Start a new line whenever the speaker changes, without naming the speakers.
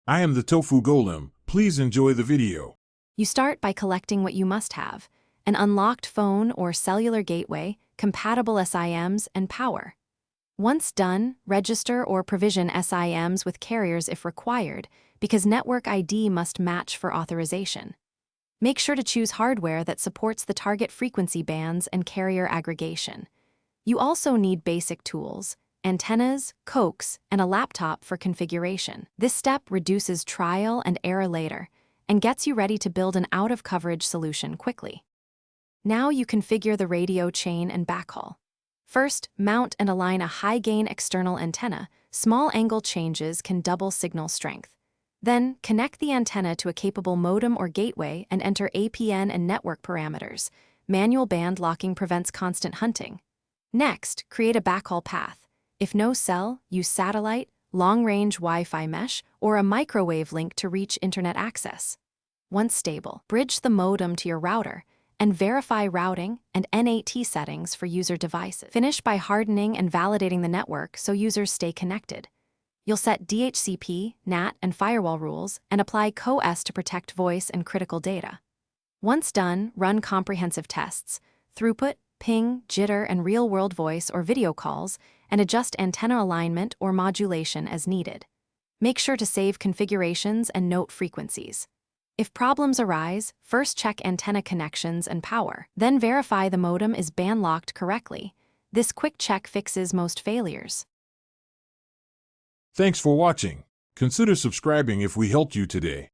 I am the Tofu Golem. Please enjoy the video.
You start by collecting what you must have: an unlocked phone or cellular gateway, compatible SIMs, and power. Once done, register or provision SIMs with carriers if required, because network ID must match for authorization. Make sure to choose hardware that supports the target frequency bands and carrier aggregation. You also need basic tools: antennas, coax, and a laptop for configuration. This step reduces trial and error later and gets you ready to build an out-of-coverage solution quickly. Now you configure the radio chain and backhaul. First, mount and align a high-gain external antenna. Small angle changes can double signal strength. Then, connect the antenna to a capable modem or gateway and enter APN and network parameters. Manual band locking prevents constant hunting. Next, create a backhaul path. If no cell, use satellite, long-range Wi-Fi mesh, or a microwave link to reach internet access. Once stable, bridge the modem to your router and verify routing and NAT settings for user devices. Finish by hardening and validating the network so users stay connected. You'll set DHCP, NAT, and firewall rules and apply CoS to protect voice and critical data. Once done, run comprehensive tests: throughput, ping, jitter, and real-world voice or video calls, and adjust antenna alignment or modulation as needed. Make sure to save configurations and note frequencies. If problems arise, first check antenna connections and power. Then verify the modem is band-locked correctly. This quick check fixes most failures.
Thanks for watching. Consider subscribing if we helped you today.